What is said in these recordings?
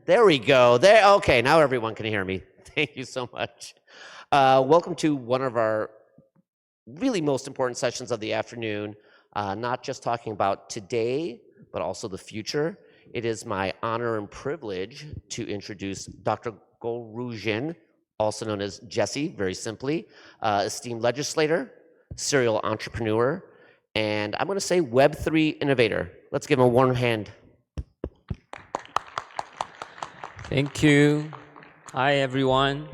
There we go. There. Okay, now everyone can hear me. Thank you so much. Welcome to one of our really most important sessions of the afternoon, not just talking about today, but also the future. It is my honor and privilege to introduce Dr. Golruzhin, also known as Jesse, very simply, esteemed legislator, serial entrepreneur, and I'm going to say Web3 innovator. Let's give him a warm hand. Thank you. Hi, everyone.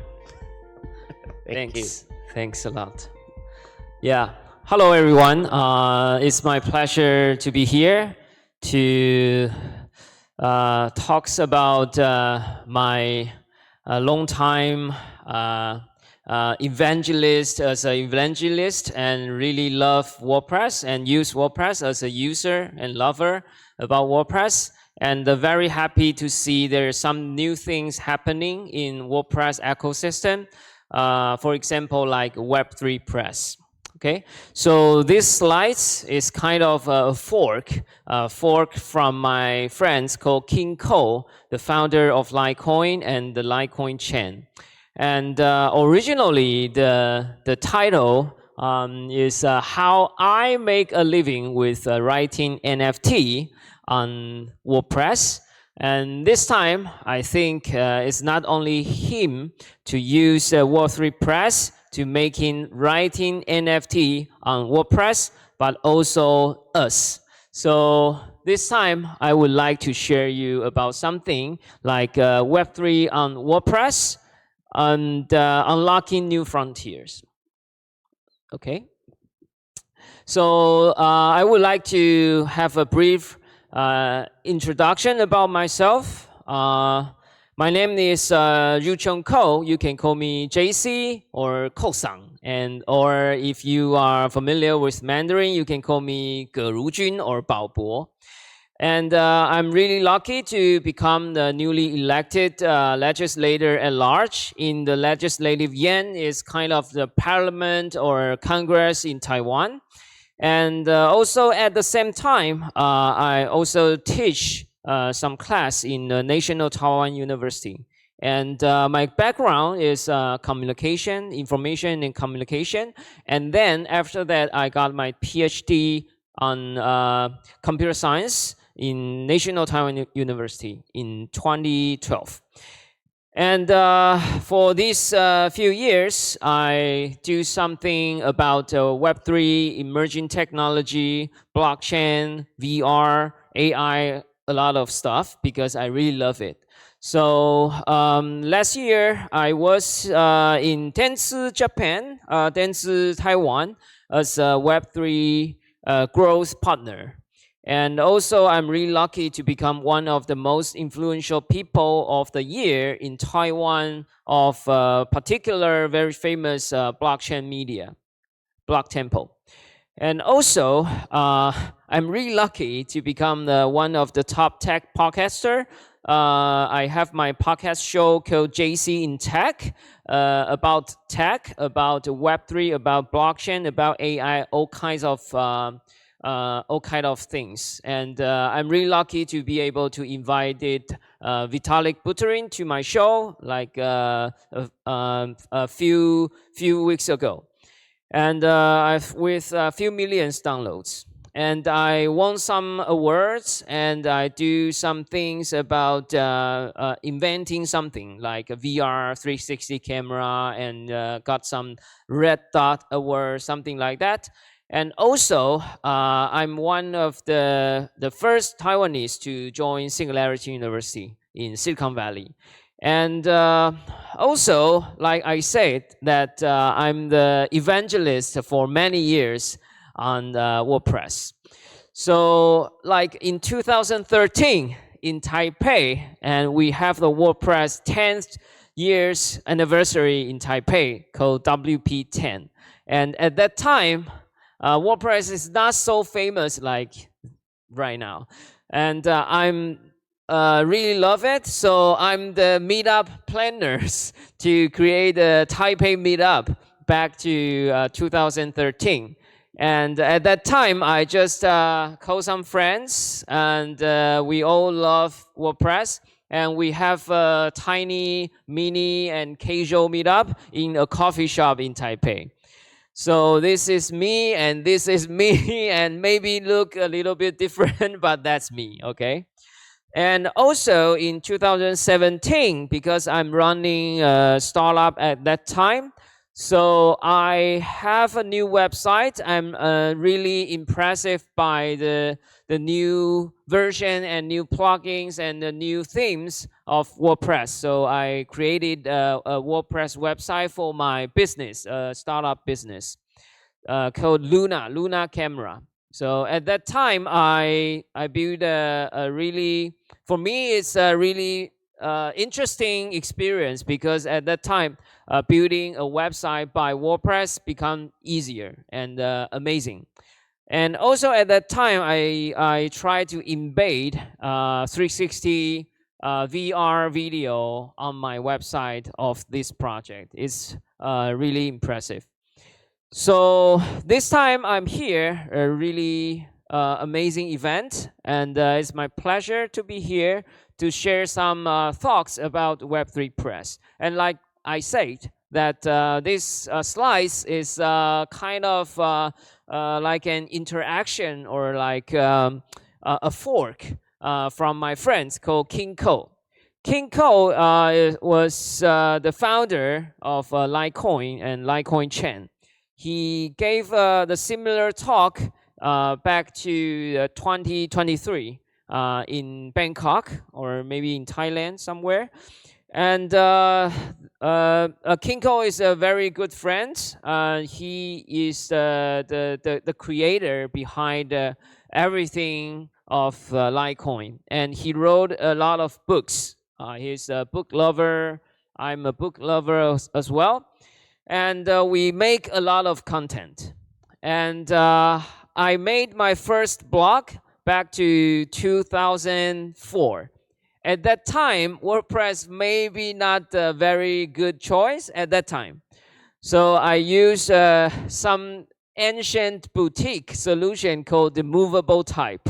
Thank you. Thanks a lot. Yeah. Hello, everyone. It's my pleasure to be here to talks about my long time evangelist as an evangelist and really love WordPress and use WordPress as a user and lover about WordPress. And very happy to see there are some new things happening in WordPress ecosystem. For example, like Web3 Press. Okay, so this slides is kind of a fork from my friends called King Ko, the founder of LikeCoin and the LikeCoin chain. And originally, the title is how I make a living with writing NFT on WordPress. And this time, I think it's not only him to use Web3 Press to making writing NFT on WordPress, but also us. So this time, I would like to share you about something like Web3 on WordPress and unlocking new frontiers. Okay. So I would like to have a brief introduction about myself. My name is JU-CHUN Ko. You can call me JC or Ko-sang. And or if you are familiar with Mandarin, you can call me Gerujun or Baobo. And I'm really lucky to become the newly elected legislator at large in the legislative yuan. Is kind of the parliament or Congress in Taiwan. And also at the same time, I also teach some class in the National Taiwan University. And my background is communication, information and communication. And then after that, I got my PhD on computer science in National Taiwan University in 2012. And for these few years, I do something about Web3, emerging technology, blockchain, VR, AI, a lot of stuff because I really love it. So last year, I was in Dentsu, Japan, Dentsu, Taiwan, as a Web3 growth partner. And also, I'm really lucky to become one of the most influential people of the year in Taiwan of particular very famous blockchain media, Block Temple. And also, I'm really lucky to become one of the top tech podcaster. I have my podcast show called JC in Tech, about tech, about Web3, about blockchain, about AI, all kinds of things. And I'm really lucky to be able to invite Vitalik Buterin to my show like a few weeks ago. And with a few millions downloads. And I won some awards and I do some things about inventing something like a VR 360 camera and got some Red Dot award, something like that. And also, I'm one of the first Taiwanese to join Singularity University in Silicon Valley. And also, like I said, that I'm the evangelist for many years on WordPress. So, like in 2013 in Taipei, and we have the WordPress 10th years anniversary in Taipei called WP10. And at that time, WordPress is not so famous like right now. And I'm really love it. So I'm the meetup planners to create a Taipei meetup back to 2013. And at that time, I just called some friends and we all love WordPress. and we have a tiny, mini, and casual meetup in a coffee shop in Taipei. So this is me, and this is me, and maybe look a little bit different, but that's me, okay? And also in 2017, because I'm running a startup at that time, so I have a new website. I'm really impressive by the new version and new plugins and the new themes of WordPress. So I created a WordPress website for my business, startup business, called Luna Camera. So at that time, I built a really, for me, it's a really interesting experience, because at that time, building a website by WordPress become easier and amazing. And also at that time, I tried to embed 360 VR video on my website of this project. It's really impressive. So this time I'm here, a really amazing event, and it's my pleasure to be here to share some thoughts about Web3 Press. And like I said, that this slides is kind of like an interaction, or like a fork from my friends called King Ko. King Ko was the founder of LikeCoin and LikeCoin Chain. He gave the similar talk back to 2023 in Bangkok, or maybe in Thailand somewhere. And King Ko is a very good friend. He is the creator behind everything of LikeCoin. And he wrote a lot of books. He's a book lover. I'm a book lover as well. And we make a lot of content. And I made my first blog back to 2004. At that time, WordPress maybe not a very good choice at that time. So I used some ancient boutique solution called the movable type.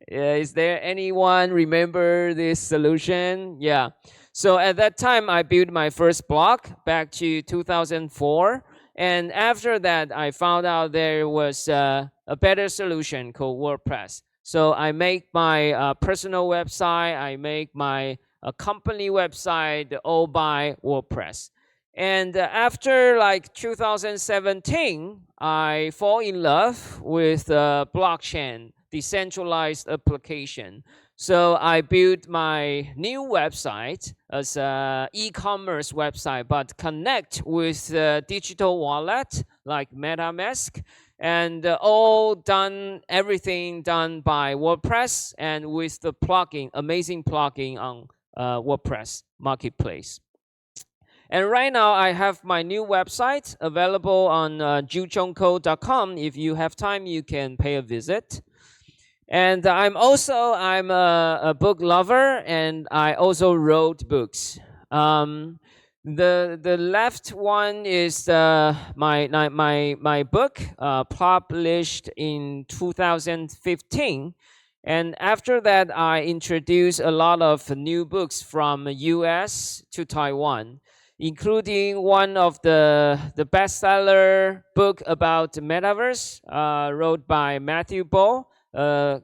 Is there anyone remember this solution? Yeah. So at that time, I built my first blog back to 2004. And after that, I found out there was a better solution called WordPress. So I make my personal website, I make my company website, all by WordPress. And after like 2017, I fall in love with blockchain, decentralized application. So I built my new website as an e-commerce website, but connect with digital wallet like MetaMask, and everything done by WordPress, and with the plugin, amazing plugin on WordPress Marketplace. And right now I have my new website available on JU-CHUN.com. If you have time, you can pay a visit. And I'm a book lover, and I also wrote books. The left one is my book published in 2015, and after that I introduced a lot of new books from US to Taiwan, including one of the bestseller book about the metaverse, wrote by Matthew Bo. The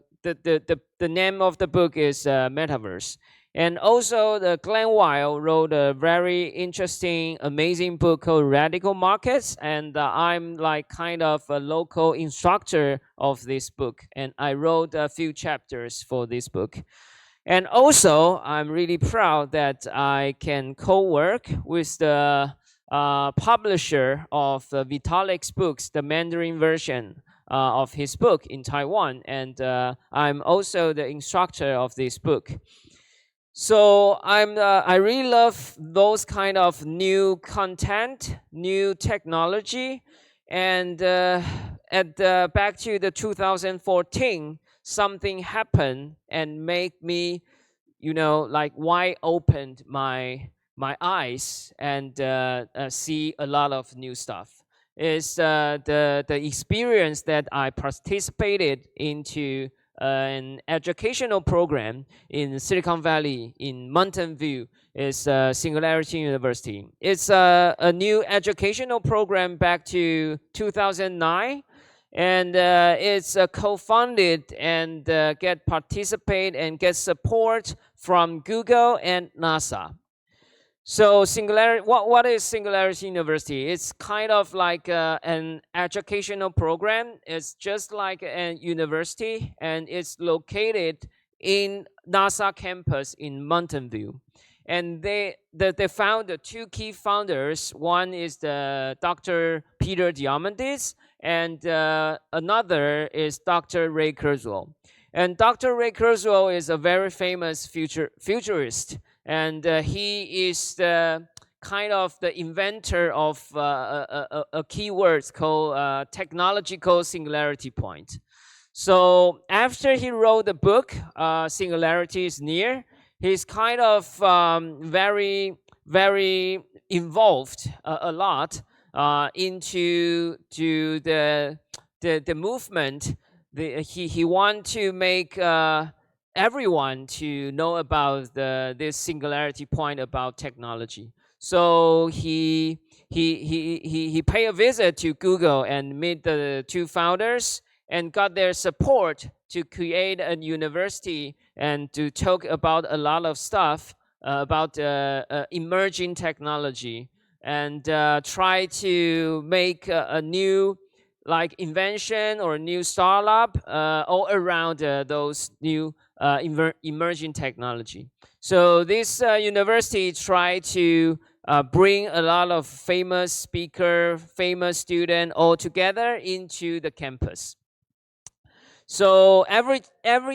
name of the book is Metaverse. And also Glenn Weil wrote a very interesting, amazing book called Radical Markets. And I'm like kind of a local instructor of this book. And I wrote a few chapters for this book. And also, I'm really proud that I can co-work with the publisher of Vitalik's books, the Mandarin version of his book in Taiwan. And I'm also the instructor of this book. So I really love those kind of new content, new technology. And back to the 2014, something happened and make me, like wide opened my eyes and see a lot of new stuff. Is the experience that I participated into an educational program in Silicon Valley, in Mountain View, is Singularity University. It's a new educational program back to 2009. And it's co-funded and participate and get support from Google and NASA. So Singularity, what is Singularity University? It's kind of like an educational program. It's just like a university, and it's located in NASA campus in Mountain View. And they found the two key founders. One is the Dr. Peter Diamandis, and another is Dr. Ray Kurzweil. And Dr. Ray Kurzweil is a very famous futurist, and he is the kind of the inventor of a keyword called technological singularity point. So after he wrote the book, Singularity is Near, he's kind of very, very involved a lot into the movement. He want to make everyone to know about this singularity point about technology. So he paid a visit to Google and meet the two founders and got their support to create a university and to talk about a lot of stuff about emerging technology, and try to make a new like invention or new startup all around those new emerging technology. So this university tried to bring a lot of famous speaker, famous student all together into the campus. So every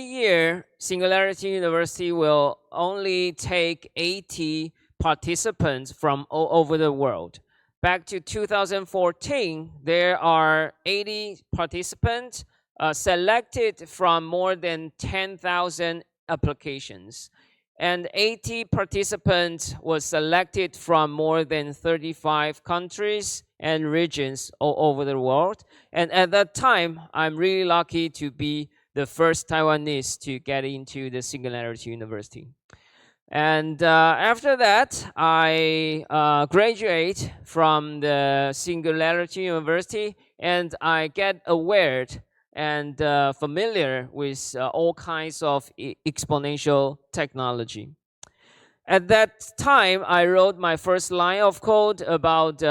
year, Singularity University will only take 80 participants from all over the world. Back to 2014, there are 80 participants selected from more than 10,000 applications. And 80 participants was selected from more than 35 countries and regions all over the world. And at that time, I'm really lucky to be the first Taiwanese to get into the Singularity University. And after that, I graduate from the Singularity University, and I get aware and familiar with all kinds of exponential technology. At that time, I wrote my first line of code about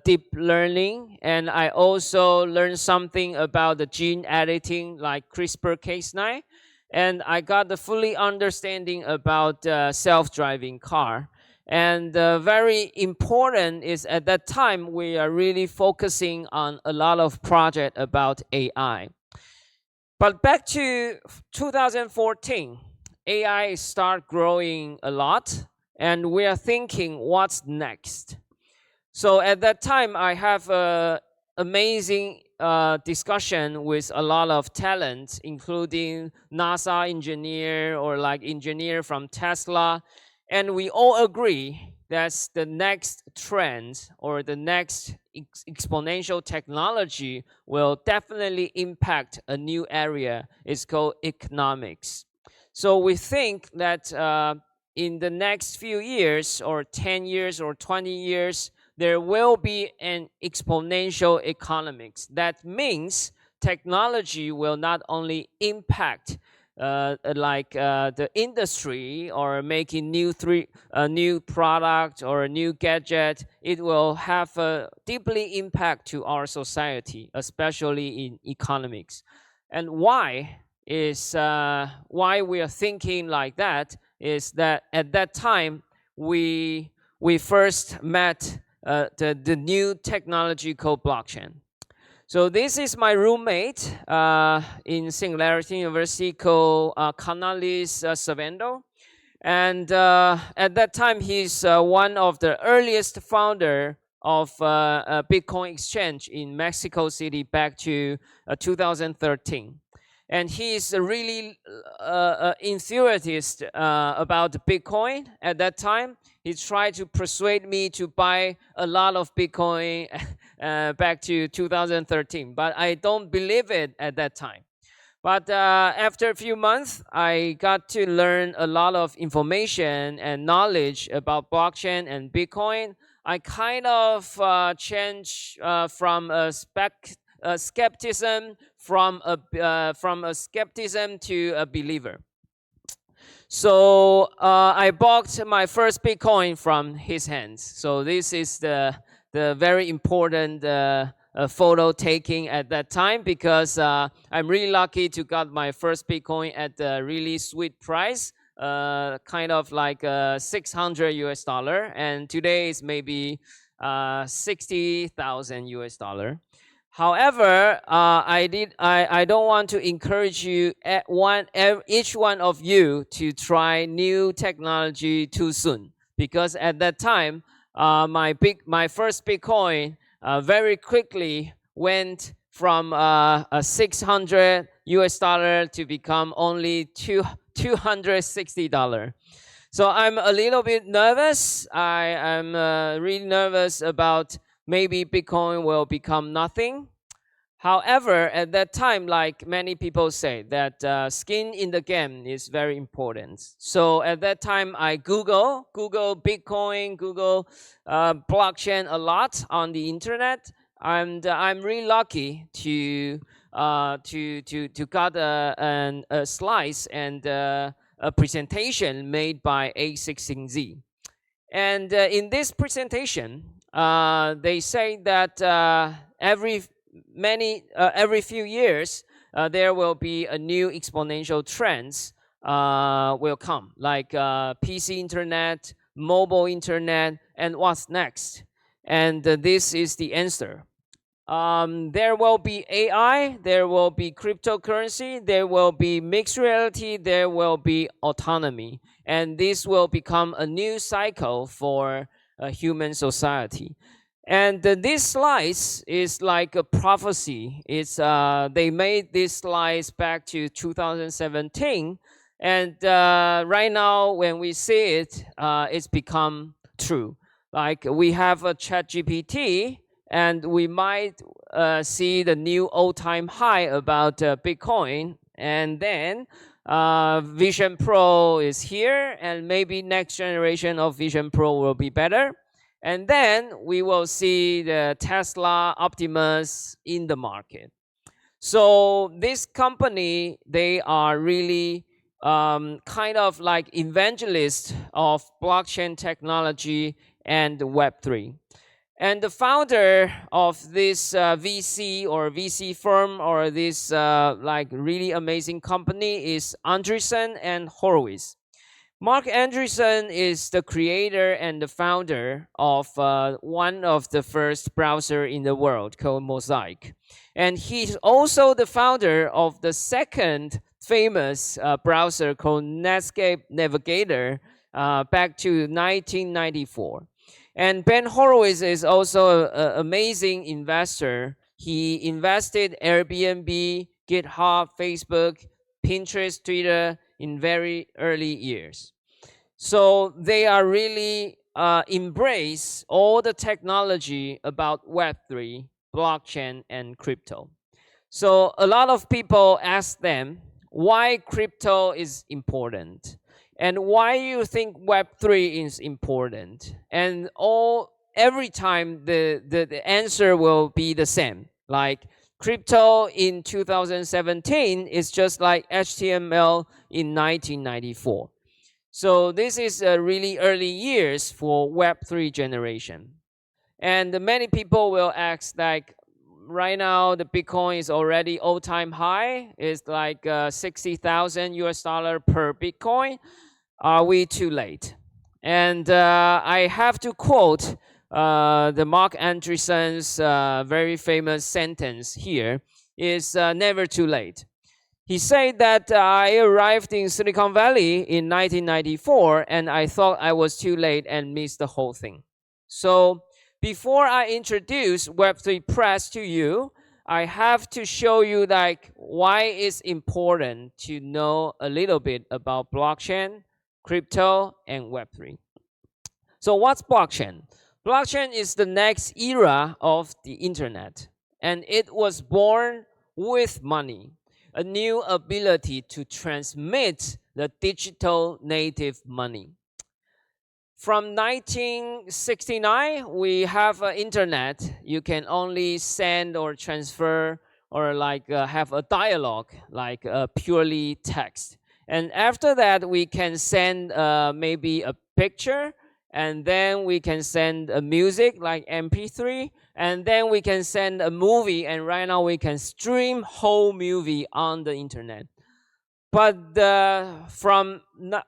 deep learning, and I also learned something about the gene editing like CRISPR-Cas9, and I got the fully understanding about self-driving car. And very important is at that time, we are really focusing on a lot of project about AI. But back to 2014, AI start growing a lot, and we are thinking, what's next? So at that time, I have an amazing discussion with a lot of talent, including NASA engineer or like engineer from Tesla. And we all agree that's the next trend or the next exponential technology will definitely impact a new area. It's called economics. So we think that in the next few years or 10 years or 20 years, there will be an exponential economics. That means technology will not only impact the industry or making new product or a new gadget, it will have a deeply impact to our society, especially in economics. And why we are thinking like that is that at that time we first met the new technology called blockchain. So this is my roommate in Singularity University called Canalis Savendo. And at that time, he's one of the earliest founder of a Bitcoin exchange in Mexico City back to 2013. And he's a really enthusiast about Bitcoin at that time. He tried to persuade me to buy a lot of Bitcoin back to 2013, but I don't believe it at that time. But after a few months, I got to learn a lot of information and knowledge about blockchain and Bitcoin. I kind of changed from a skepticism from a skepticism to a believer. So I bought my first Bitcoin from his hands. So this is the very important photo taking at that time, because I'm really lucky to got my first Bitcoin at a really sweet price, kind of like 600 US dollar, and today is maybe 60,000 US dollar. However, I don't want to encourage you each one of you to try new technology too soon, because at that time, my first Bitcoin very quickly went from a 600 US dollar to become only $260. So I'm a little bit nervous. I am really nervous about maybe Bitcoin will become nothing. However, at that time, like many people say, that skin in the game is very important. So at that time, I Google Bitcoin, Google blockchain a lot on the internet, and I'm really lucky to got a slice and a presentation made by A16Z. And in this presentation, they say that every few years there will be a new exponential trends will come, like PC internet, mobile internet, and what's next. And this is the answer. There will be AI, there will be cryptocurrency, there will be mixed reality, there will be autonomy. And this will become a new cycle for human society. And this slice is like a prophecy. It's they made this slice back to 2017, and right now when we see it, it's become true. Like we have a ChatGPT, and we might see the new all-time high about Bitcoin, and then Vision Pro is here, and maybe next generation of Vision Pro will be better. And then we will see the Tesla Optimus in the market. So this company, they are really kind of like evangelists of blockchain technology and Web3. And the founder of this VC or VC firm or this like really amazing company is Andreessen and Horowitz. Mark Andreessen is the creator and the founder of one of the first browser in the world called Mosaic. And he's also the founder of the second famous browser called Netscape Navigator back to 1994. And Ben Horowitz is also an amazing investor. He invested Airbnb, GitHub, Facebook, Pinterest, Twitter in very early years. So they are really embrace all the technology about Web3, blockchain, and crypto. So a lot of people ask them why crypto is important and why you think Web3 is important. And every time the answer will be the same. Like crypto in 2017 is just like HTML in 1994. So this is really early years for Web3 generation. And many people will ask, like, right now the Bitcoin is already all-time high. It's like 60,000 US dollar per Bitcoin. Are we too late? And I have to quote the Mark Andreessen's very famous sentence here, is never too late. He said that I arrived in Silicon Valley in 1994 and I thought I was too late and missed the whole thing. So before I introduce Web3 Press to you, I have to show you like why it's important to know a little bit about blockchain, crypto, and Web3. So what's blockchain? Blockchain is the next era of the internet, and it was born with money. a new ability to transmit the digital native money. From 1969, we have internet. You can only send or transfer or have a dialogue, like purely text. And after that, we can send maybe a picture, and then we can send a music like MP3, and then we can send a movie, and right now we can stream whole movie on the internet. But from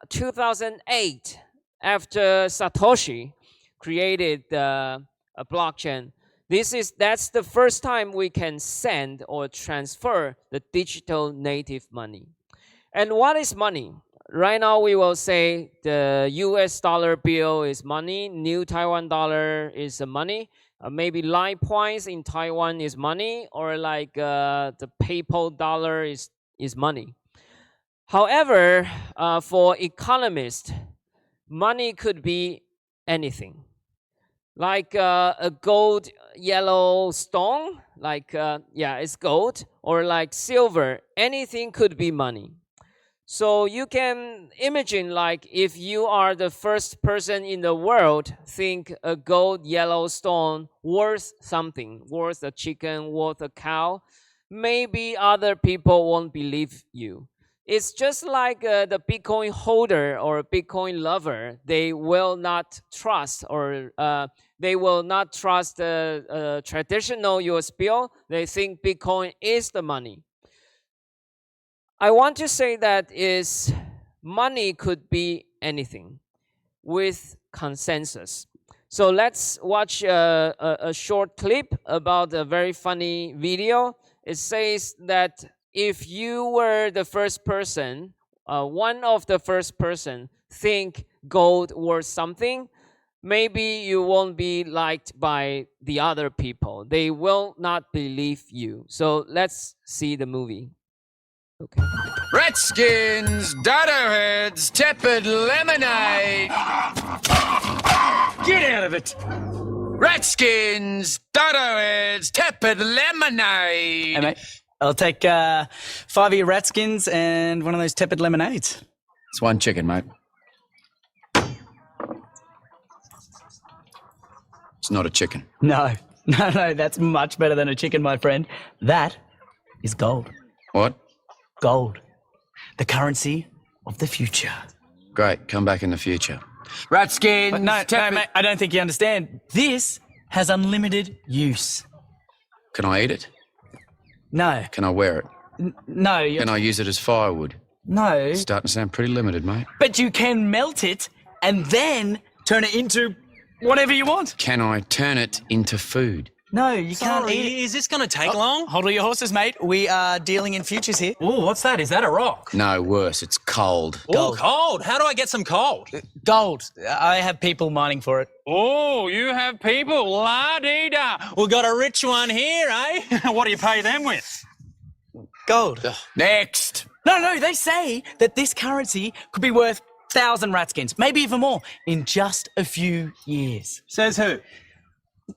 2008, after Satoshi created a blockchain, that's the first time we can send or transfer the digital native money. And what is money? Right now we will say the US dollar bill is money, New Taiwan dollar is money, maybe LikeCoins in Taiwan is money, or the PayPal dollar is money. However, for economists, money could be anything. Like a gold yellow stone, it's gold, or like silver, anything could be money. So you can imagine, like, if you are the first person in the world, think a gold yellow stone worth something, worth a chicken, worth a cow, maybe other people won't believe you. It's just like the Bitcoin holder or Bitcoin lover. They will not trust, or they will not trust the traditional US bill. They think Bitcoin is the money. I want to say that money could be anything with consensus. So let's watch a short clip about a very funny video. It says that if you were the first person, one of the first person think gold worth something, maybe you won't be liked by the other people. They will not believe you. So let's see the movie. Okay. Redskins, Dodo Heads, tepid lemonade. Get out of it. Redskins, Dodo Heads, tepid lemonade. Hey, mate. I'll take 5 of your Redskins and one of those tepid lemonades. It's one chicken, mate. It's not a chicken. No, that's much better than a chicken, my friend. That is gold. What? Gold. The currency of the future. Great, come back in the future. Redskins, But no, mate, I don't think you understand. This has unlimited use. Can I eat it? No. Can I wear it? No. Can I use it as firewood? No. It's starting to sound pretty limited, mate. But you can melt it and then turn it into whatever you want. Can I turn it into food? No, you can't eat it. Is this going to take long? Hold on your horses, mate. We are dealing in futures here. Oh, what's that? Is that a rock? No, worse, it's cold. Oh, cold. How do I get some cold? Gold. I have people mining for it. Oh, you have people. La-dee-da. We got a rich one here, eh? What do you pay them with? Gold. Next. No, they say that this currency could be worth 1,000 Ratskins, maybe even more, in just a few years. Says who?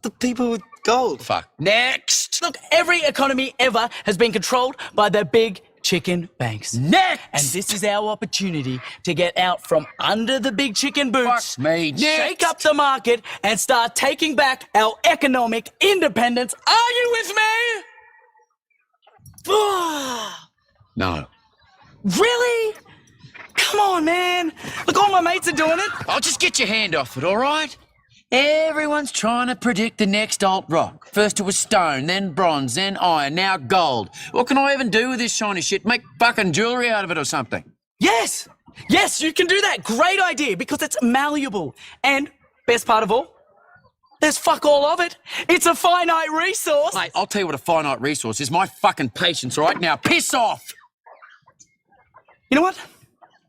The people with gold. Fuck. Next. Look, every economy ever has been controlled by the big chicken banks. Next. And this is our opportunity to get out from under the big chicken boots, Fuck me. shake Next. up the market, and start taking back our economic independence. Are you with me? No. Really? Come on, man. Look, all my mates are doing it. I'll just get your hand off it, all right? Everyone's trying to predict the next alt rock. First it was stone, then bronze, then iron, now gold. What can I even do with this shiny shit? Make fucking jewelry out of it or something? Yes, you can do that. Great idea, because it's malleable. And best part of all, there's fuck all of it. It's a finite resource. Mate, I'll tell you what a finite resource is. My fucking patience, all right? Now piss off! You know what?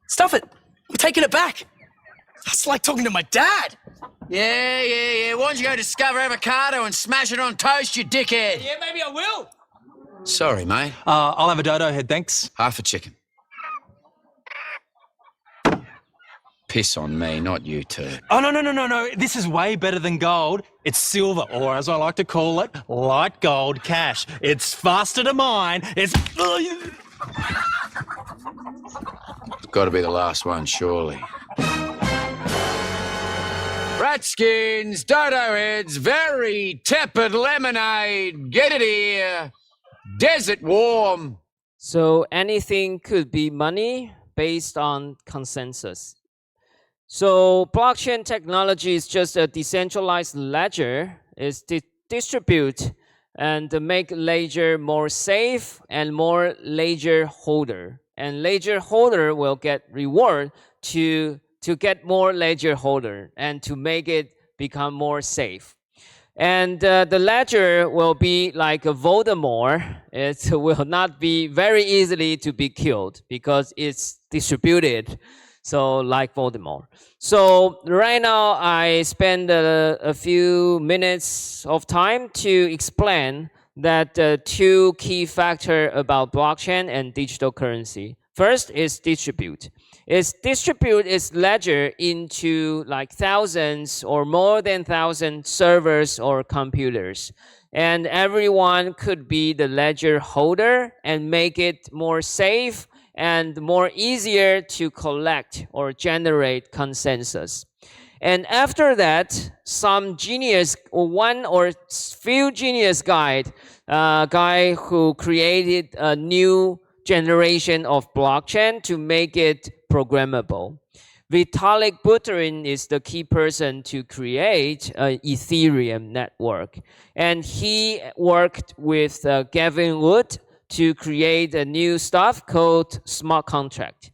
Stuff it. I'm taking it back. That's like talking to my dad. Yeah. Why don't you go discover avocado and smash it on toast, you dickhead? Yeah, maybe I will. Sorry, mate. I'll have a dodo head, thanks. Half a chicken. Piss on me, not you two. Oh, no. This is way better than gold. It's silver, or as I like to call it, light gold cash. It's faster to mine. It's... It's got to be the last one, surely. Ratskins, dodo heads, very tepid lemonade. Get it here. Desert warm. So anything could be money based on consensus. So blockchain technology is just a decentralized ledger. It's distribute and make ledger more safe and more ledger holder. And ledger holder will get reward to get more ledger holder and to make it become more safe. And the ledger will be like a Voldemort. It will not be very easily to be killed because it's distributed. So like Voldemort. So right now I spend a few minutes of time to explain that two key factors about blockchain and digital currency. First is distribute. It's distribute its ledger into like thousands or more than 1,000 servers or computers. And everyone could be the ledger holder and make it more safe and more easier to collect or generate consensus. And after that, some genius, or one or few genius guy who created a new generation of blockchain to make it programmable. Vitalik Buterin is the key person to create an Ethereum network. And he worked with Gavin Wood to create a new stuff called smart contract.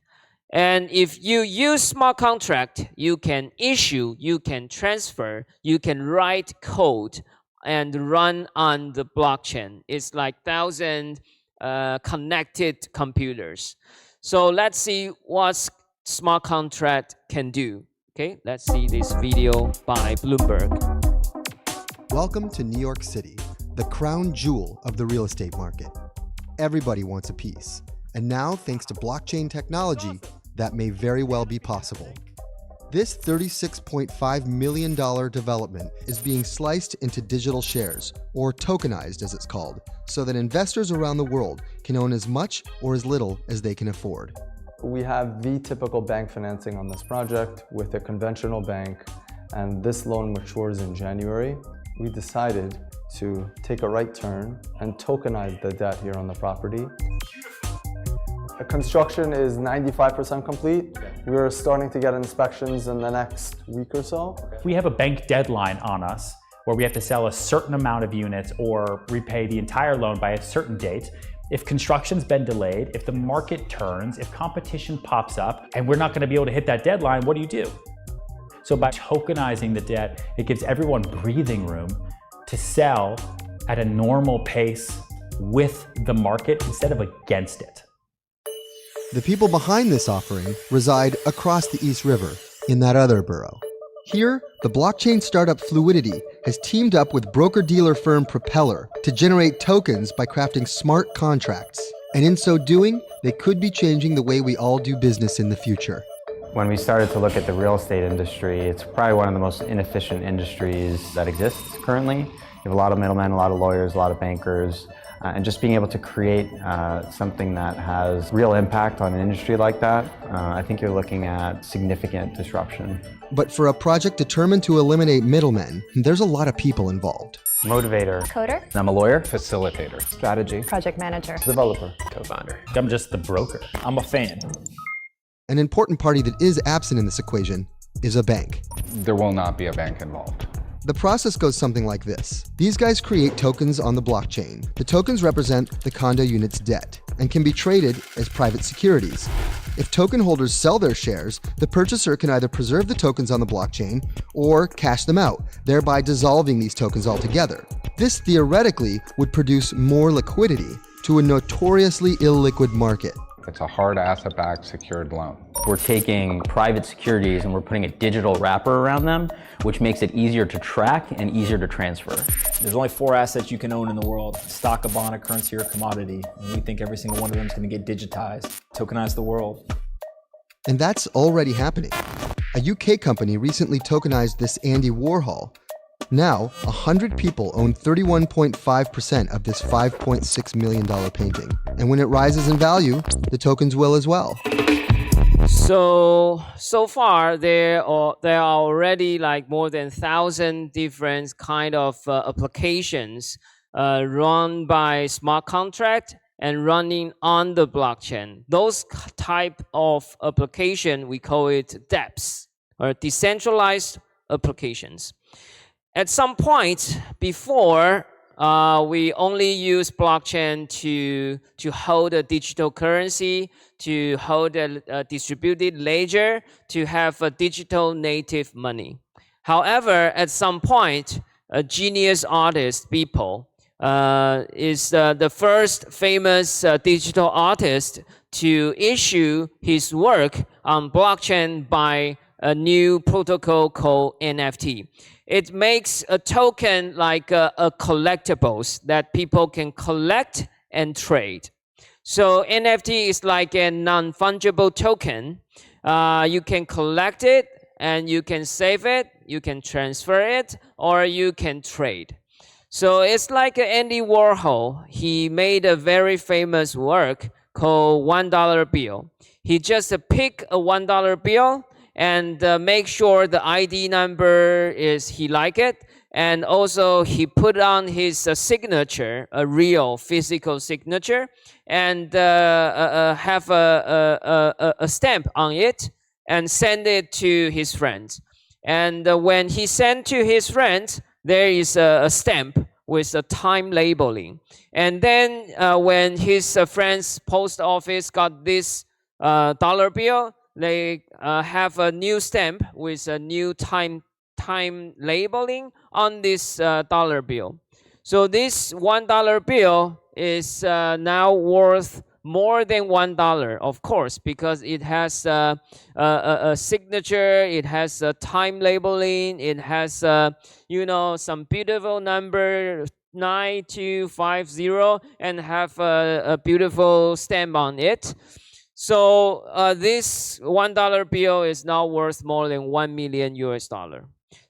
And if you use smart contract, you can issue, you can transfer, you can write code and run on the blockchain. It's like 1,000 connected computers. So let's see what smart contract can do. Okay, let's see this video by Bloomberg. Welcome to New York City, the crown jewel of the real estate market. Everybody wants a piece. And now, thanks to blockchain technology, that may very well be possible. This $36.5 million development is being sliced into digital shares, or tokenized as it's called, so that investors around the world can own as much or as little as they can afford. We have the typical bank financing on this project with a conventional bank, and this loan matures in January. We decided to take a right turn and tokenize the debt here on the property. The construction is 95% complete. We are starting to get inspections in the next week or so. We have a bank deadline on us where we have to sell a certain amount of units or repay the entire loan by a certain date. If construction's been delayed, if the market turns, if competition pops up, and we're not going to be able to hit that deadline, what do? So by tokenizing the debt, it gives everyone breathing room to sell at a normal pace with the market instead of against it. The people behind this offering reside across the East River, in that other borough. Here, the blockchain startup Fluidity has teamed up with broker-dealer firm Propeller to generate tokens by crafting smart contracts. And in so doing, they could be changing the way we all do business in the future. When we started to look at the real estate industry, it's probably one of the most inefficient industries that exists currently. You have a lot of middlemen, a lot of lawyers, a lot of bankers, and just being able to create something that has real impact on an industry like that, I think you're looking at significant disruption. But for a project determined to eliminate middlemen, there's a lot of people involved. Motivator. Coder. I'm a lawyer. Facilitator. Strategy. Project manager. Developer. Co-founder. I'm just the broker. I'm a fan. An important party that is absent in this equation is a bank. There will not be a bank involved. The process goes something like this. These guys create tokens on the blockchain. The tokens represent the condo unit's debt and can be traded as private securities. If token holders sell their shares, the purchaser can either preserve the tokens on the blockchain or cash them out, thereby dissolving these tokens altogether. This theoretically would produce more liquidity to a notoriously illiquid market. It's a hard asset-backed secured loan. We're taking private securities and we're putting a digital wrapper around them, which makes it easier to track and easier to transfer. There's only 4 assets you can own in the world: stock, a bond, a currency, or a commodity. And we think every single one of them is going to get digitized, tokenize the world. And that's already happening. A UK company recently tokenized this Andy Warhol. Now, 100 people own 31.5% of this $5.6 million painting. And when it rises in value, the tokens will as well. So far there are already like more than 1,000 different kind of applications run by smart contract and running on the blockchain. Those type of application, we call it DApps, or decentralized applications. At some point before, we only use blockchain to hold a digital currency, to hold a distributed ledger, to have a digital native money. However, at some point, a genius artist, Beeple, is the first famous digital artist to issue his work on blockchain by a new protocol called NFT. It makes a token like a collectibles that people can collect and trade. So NFT is like a non-fungible token. You can collect it and you can save it, you can transfer it, or you can trade. So it's like Andy Warhol. He made a very famous work called $1 bill. He just picked a $1 bill and make sure the ID number is he like it, and also he put on his signature, a real physical signature, and have a stamp on it and send it to his friends. And when he sent to his friends, there is a stamp with a time labeling. And then when his friends' post office got this dollar bill, they have a new stamp with a new time labeling on this dollar bill. So this $1 bill is now worth more than $1, of course, because it has a signature, it has a time labeling, it has some beautiful number 9250 and have a beautiful stamp on it. So this $1 bill is now worth more than $1 million US.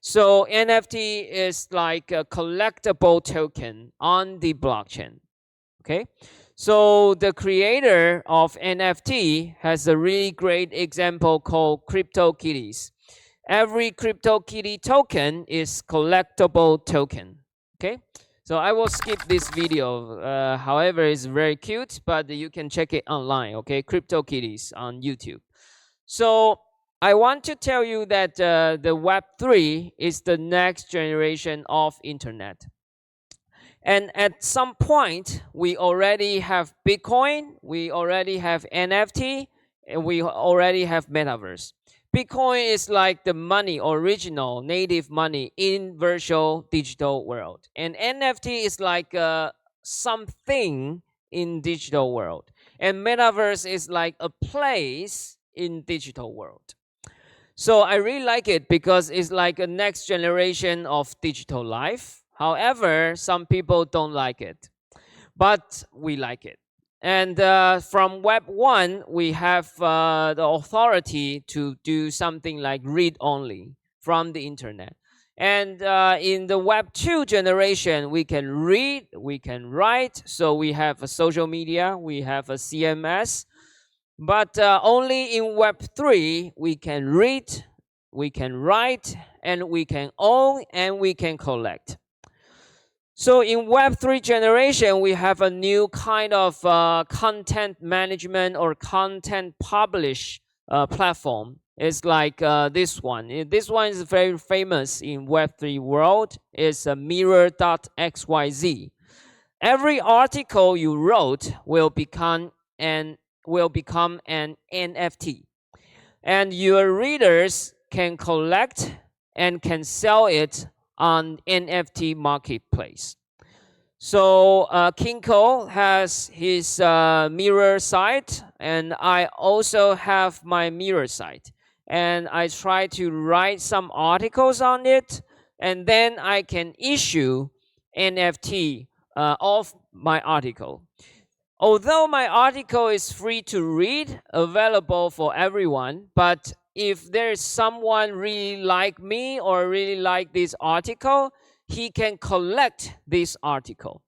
So NFT is like a collectible token on the blockchain. Okay, so the creator of NFT has a really great example called CryptoKitties. Every CryptoKitty token is collectible token. Okay, so I will skip this video. However, it's very cute, but you can check it online. Okay, CryptoKitties on YouTube. So I want to tell you that the Web3 is the next generation of internet. And at some point, we already have Bitcoin, we already have NFT, and we already have Metaverse. Bitcoin is like the money, original native money in virtual digital world. And NFT is like something in digital world. And Metaverse is like a place in digital world. So I really like it because it's like a next generation of digital life. However, some people don't like it, but we like it. And from Web 1, we have the authority to do something like read only from the internet. And in the Web 2 generation, we can read, we can write. So we have a social media, we have a CMS. But only in Web 3, we can read, we can write, and we can own, and we can collect. So in Web3 generation, we have a new kind of content management or content publish platform. It's like this one. This one is very famous in Web3 world. It's a mirror.xyz. Every article you wrote will become an NFT. And your readers can collect and can sell it on NFT marketplace. So Kinko has his mirror site, and I also have my mirror site. And I try to write some articles on it, and then I can issue NFT of my article. Although my article is free to read, available for everyone, but if there's someone really like me or really like this article, he can collect this article.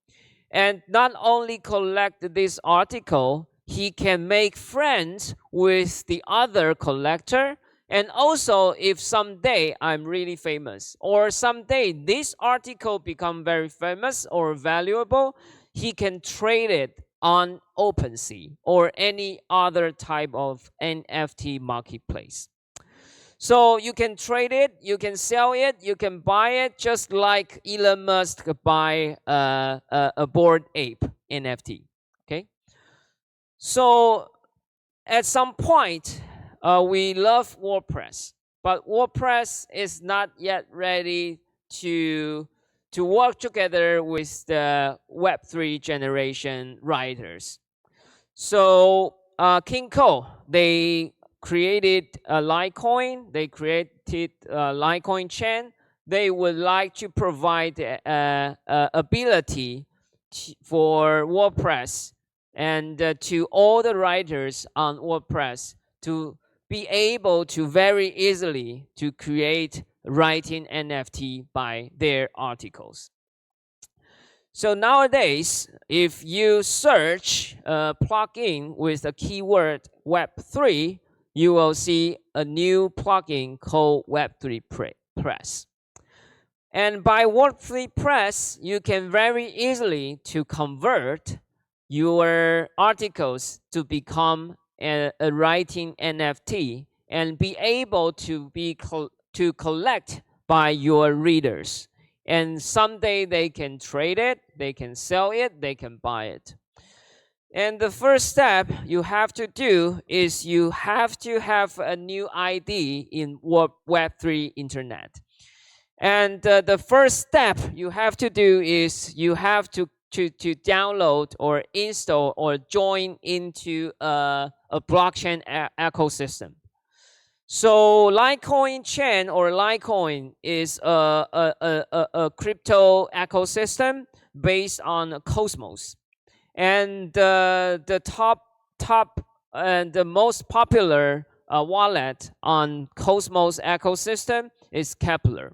And not only collect this article, he can make friends with the other collector. And also, if someday I'm really famous, or someday this article become very famous or valuable, he can trade it on OpenSea or any other type of NFT marketplace. So you can trade it, you can sell it, you can buy it, just like Elon Musk buy a Bored Ape NFT. Okay. So at some point, we love WordPress, but WordPress is not yet ready to work together with the Web3 generation writers. So King Cole, they created a LikeCoin, they created a LikeCoin chain. They would like to provide ability for WordPress and to all the writers on WordPress to be able to very easily to create writing NFT by their articles. So nowadays, if you search a plugin with the keyword Web3, you will see a new plugin called Web3 Press. And by Web3 Press, you can very easily to convert your articles to become a writing NFT and be able to to collect by your readers. And someday they can trade it, they can sell it, they can buy it. And the first step you have to do is you have to have a new ID in Web3 Internet. And the first step you have to do is you have to download or install or join into a blockchain ecosystem. So LikeCoin chain or LikeCoin is a crypto ecosystem based on Cosmos. And the top and the most popular wallet on Cosmos ecosystem is Kepler.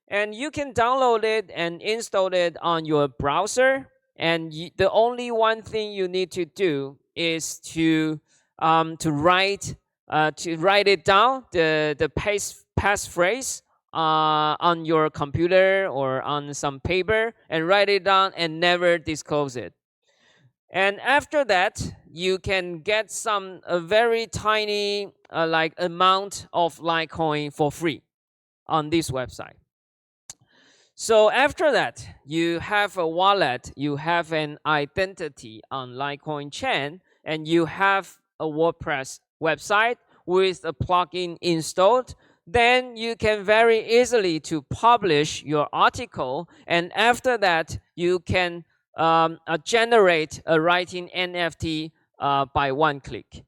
And you can download it and install it on your browser. And the only one thing you need to do is to write it down, the passphrase on your computer or on some paper, and write it down and never disclose it. And after that, you can get a very tiny like amount of LikeCoin for free on this website. So after that, you have a wallet, you have an identity on LikeCoin chain, and you have a WordPress website with a plugin installed. Then you can very easily to publish your article, and after that, you can generate a writing NFT by one click.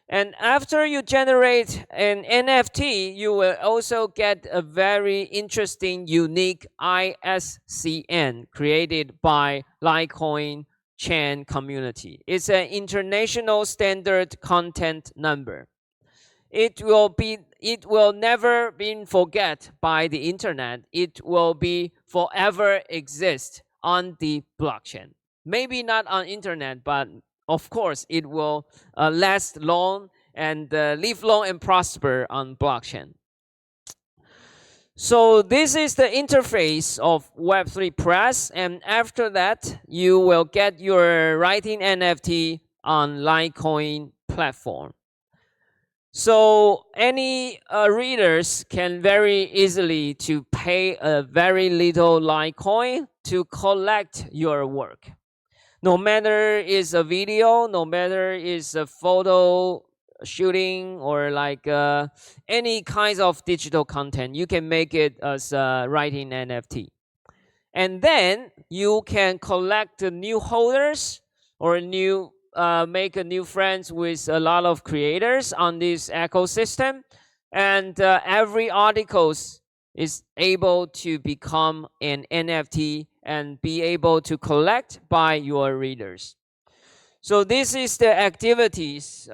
And after you generate an NFT, you will also get a very interesting, unique ISCN created by LikeCoin chain community. It's an international standard content number. It will never be forget by the internet. It will be forever exist on the blockchain. Maybe not on internet, but of course, it will last long and live long and prosper on blockchain. So this is the interface of Web3 Press, and after that, you will get your writing NFT on LikeCoin platform. So any readers can very easily to pay a very little LikeCoin to collect your work. No matter is a video, no matter is a photo shooting or like any kinds of digital content, you can make it as a writing NFT. And then you can collect new holders or make a new friends with a lot of creators on this ecosystem. And every article is able to become an NFT and be able to collect by your readers. So this is the activities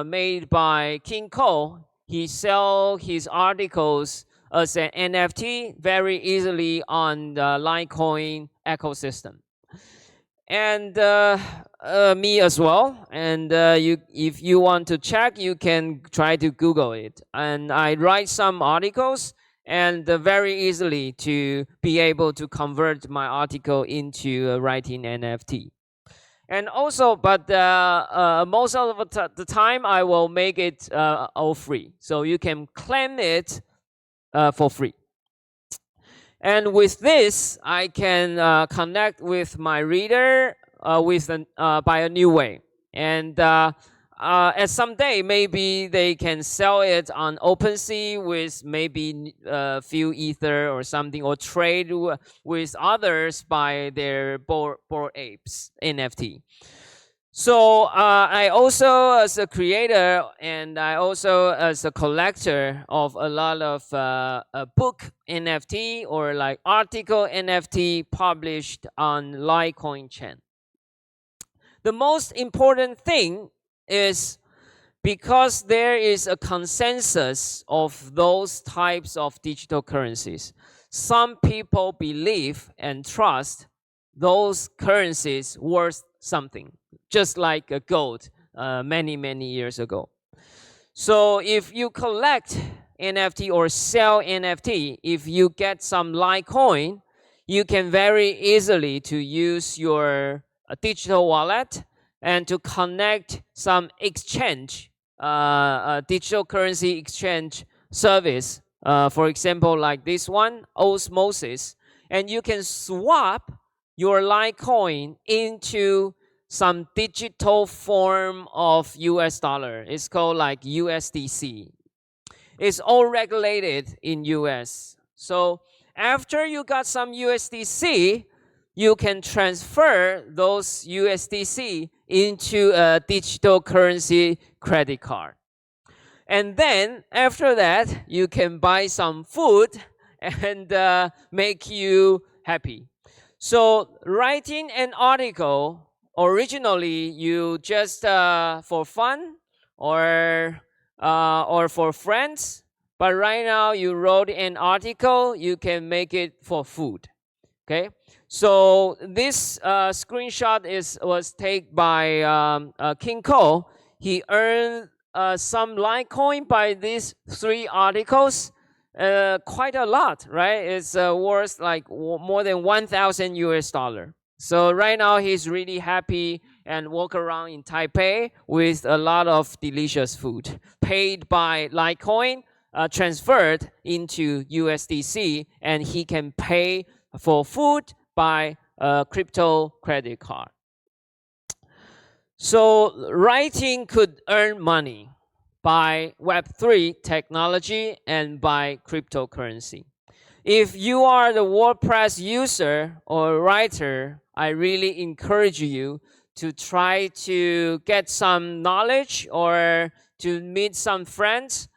made by King Cole. He sells his articles as an NFT very easily on the LikeCoin ecosystem. And me as well. And if you want to check, you can try to Google it. And I write some articles, and very easily to be able to convert my article into writing NFT. And also, but most of the time, I will make it all free. So you can claim it for free. And with this, I can connect with my reader by a new way. And at someday, maybe they can sell it on OpenSea with maybe a few Ether or something, or trade with others by their Bored Apes NFT. So I also, as a creator, and I also as a collector of a lot of book NFT or like article NFT published on LikeCoin chain. The most important thing is because there is a consensus of those types of digital currencies, some people believe and trust those currencies worth something, just like a gold many years ago. So if you collect NFT or sell NFT, if you get some LikeCoin, you can very easily to use your digital wallet and to connect some exchange, digital currency exchange service. For example, like this one, Osmosis, and you can swap your LikeCoin into some digital form of US dollar. It's called like USDC. It's all regulated in US. So after you got some USDC, you can transfer those USDC into a digital currency credit card. And then after that, you can buy some food and make you happy. So writing an article, originally you just for fun or for friends, but right now you wrote an article, you can make it for food. Okay, so this screenshot was taken by King Cole. He earned some LikeCoin by these 3 articles, quite a lot, right? It's worth like more than 1,000 US dollar. So right now he's really happy and walk around in Taipei with a lot of delicious food paid by LikeCoin, transferred into USDC, and he can pay for food by a crypto credit card. So writing could earn money by Web3 technology and by cryptocurrency. If you are the WordPress user or writer, I really encourage you to try to get some knowledge or to meet some friends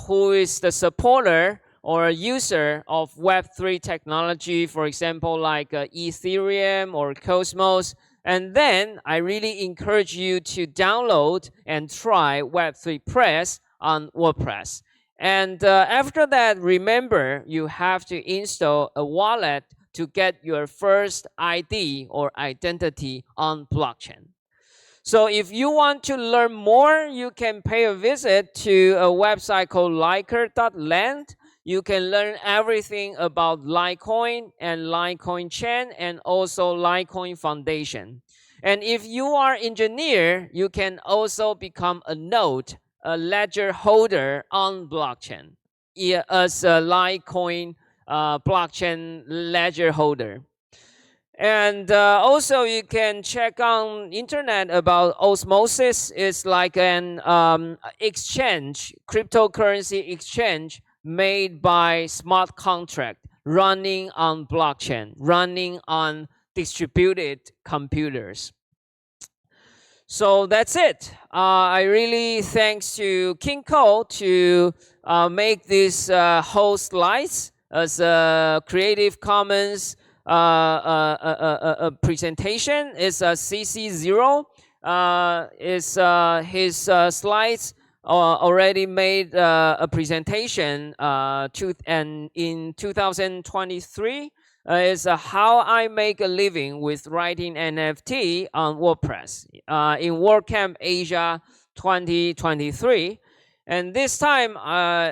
who is the supporter or a user of Web3 technology, for example, like Ethereum or Cosmos. And then I really encourage you to download and try Web3 Press on WordPress. And after that, remember, you have to install a wallet to get your first ID or identity on blockchain. So if you want to learn more, you can pay a visit to a website called liker.land. You can learn everything about LikeCoin and LikeCoin chain and also LikeCoin Foundation. And if you are an engineer, you can also become a node, a ledger holder on blockchain as a LikeCoin blockchain ledger holder. And also you can check on internet about Osmosis. It's like an exchange, cryptocurrency exchange made by smart contract running on blockchain, running on distributed computers. So that's it. I really thanks to King Cole to make this whole slides as a Creative Commons presentation. It's a CC0. His slides already made a presentation in 2023 is how I make a living with writing NFT on WordPress in WordCamp Asia 2023. And this time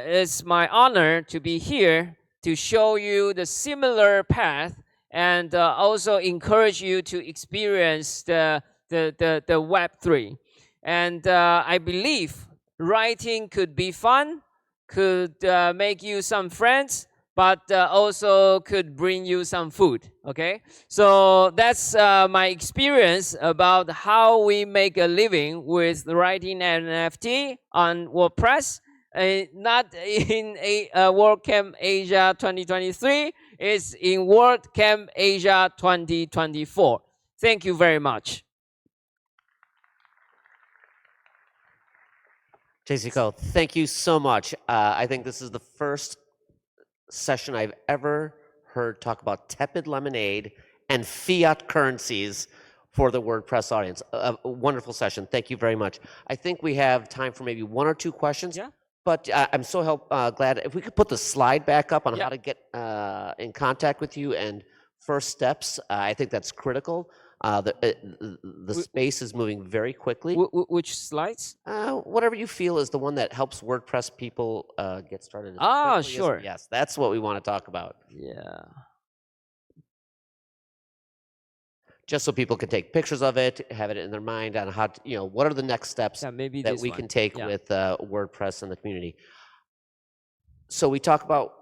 it's my honor to be here to show you the similar path and also encourage you to experience the Web3. And I believe writing could be fun, could make you some friends, but also could bring you some food, okay? So that's my experience about how we make a living with writing an NFT on WordPress. Not in WordCamp Asia 2023, it's in WordCamp Asia 2024. Thank you very much. JC Ko, thank you so much. I think this is the first session I've ever heard talk about tepid lemonade and fiat currencies for the WordPress audience. A wonderful session. Thank you very much. I think we have time for maybe 1 or 2 questions. Yeah. But I'm so glad if we could put the slide back up on Yeah. how to get in contact with you and first steps. I think that's critical. The space is moving very quickly. Which slides? Whatever you feel is the one that helps WordPress people get started. As Ah, quickly as- sure. yes, that's what we want to talk about. Yeah. Just so people can take pictures of it, have it in their mind on how to, what are the next steps Yeah, maybe that this we one. can take Yeah. with WordPress and the community. So we talk about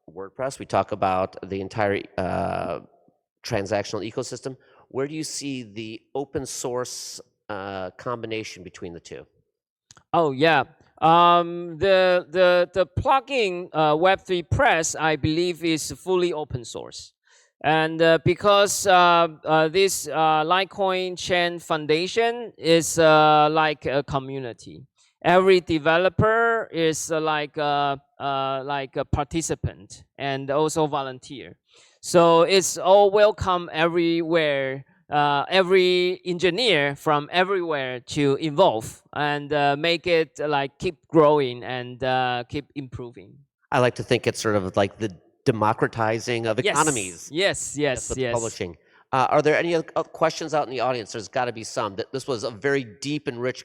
WordPress, we talk about the entire transactional ecosystem. Where do you see the open source combination between the two? Oh yeah. The plugin Web3 Press, I believe, is fully open source. And because this LikeCoin Chain Foundation is like a community. Every developer is like a participant and also volunteer. So it's all welcome everywhere. Every engineer from everywhere to involve and make it like keep growing and keep improving. I like to think it's sort of like the democratizing of economies. Yes. With publishing. Are there any other questions out in the audience? There's got to be some. This was a very deep and rich,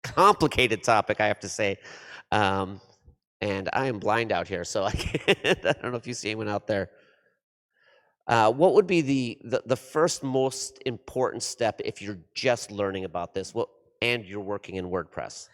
complicated topic, I have to say. And I am blind out here, so I don't know if you see anyone out there. What would be the first most important step if you're just learning about this and you're working in WordPress?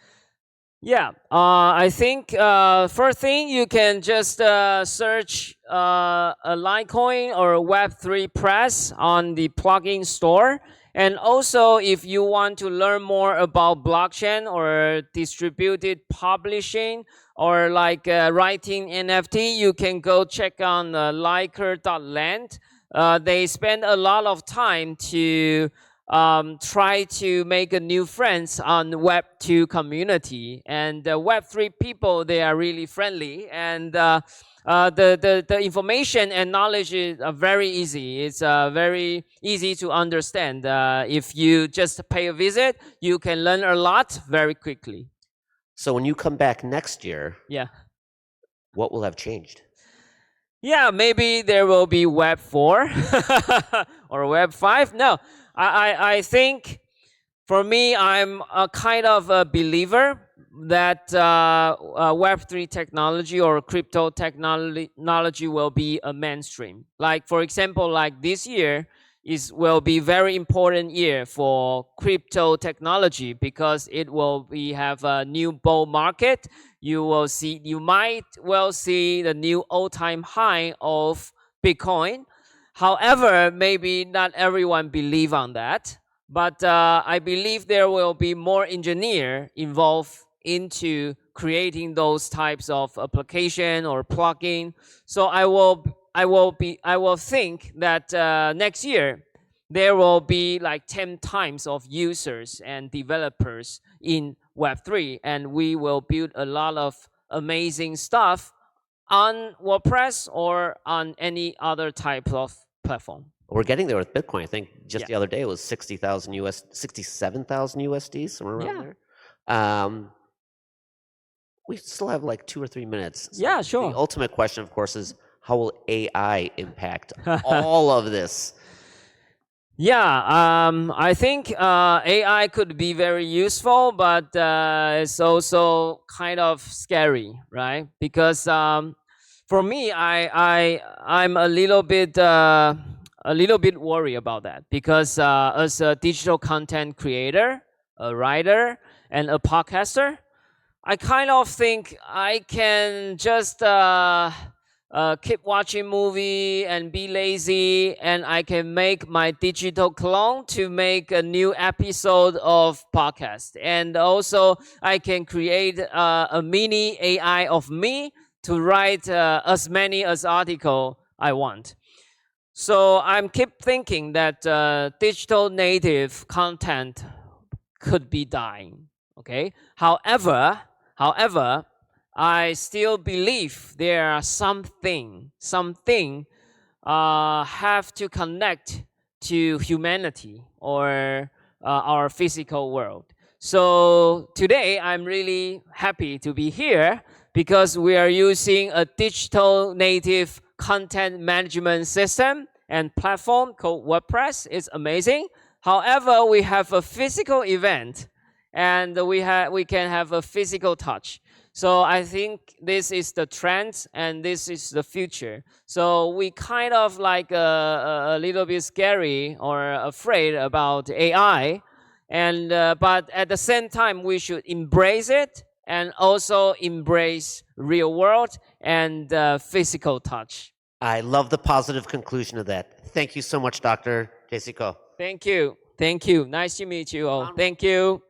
Yeah, I think first thing you can just search a LikeCoin or Web3 Press on the plugin store. And also, if you want to learn more about blockchain or distributed publishing or like writing NFT, you can go check on liker.land. They spend a lot of time to try to make a new friends on Web2 community. And Web3 people, they are really friendly. And the information and knowledge is very easy. It's very easy to understand. If you just pay a visit, you can learn a lot very quickly. So when you come back next year, yeah, what will have changed? Yeah, maybe there will be Web 4 or Web 5. No, I think for me, I'm a kind of a believer that Web3 technology or crypto technology will be a mainstream. Like, for example, like this year will be very important year for crypto technology because it will have a new bull market. You might well see the new all-time high of Bitcoin. However, maybe not everyone believe on that. But I believe there will be more engineers involved into creating those types of application or plugin. So I will think that next year there will be like 10 times of users and developers in Web3, and we will build a lot of amazing stuff on WordPress or on any other type of platform. We're getting there with Bitcoin. I think just the other day it was 67,000 USD, somewhere around there. We still have like 2 or 3 minutes. So Yeah, sure. The ultimate question, of course, is how will AI impact all of this? Yeah, I think AI could be very useful, but it's also kind of scary, right? Because for me, I'm a little bit worried about that because as a digital content creator, a writer, and a podcaster, I kind of think I can just keep watching movie and be lazy, and I can make my digital clone to make a new episode of podcast. And also, I can create a mini AI of me to write as many as article I want. So I'm keep thinking that digital native content could be dying. Okay. However, I still believe there are something have to connect to humanity or our physical world. So today I'm really happy to be here because we are using a digital native content management system and platform called WordPress. It's amazing. However, we have a physical event and we can have a physical touch. So I think this is the trend and this is the future. So we kind of like a little bit scary or afraid about AI, and but at the same time we should embrace it and also embrace real world and physical touch. I love the positive conclusion of that. Thank you so much, Dr. JC Ko. Thank you. Thank you. Nice to meet you all. Thank you.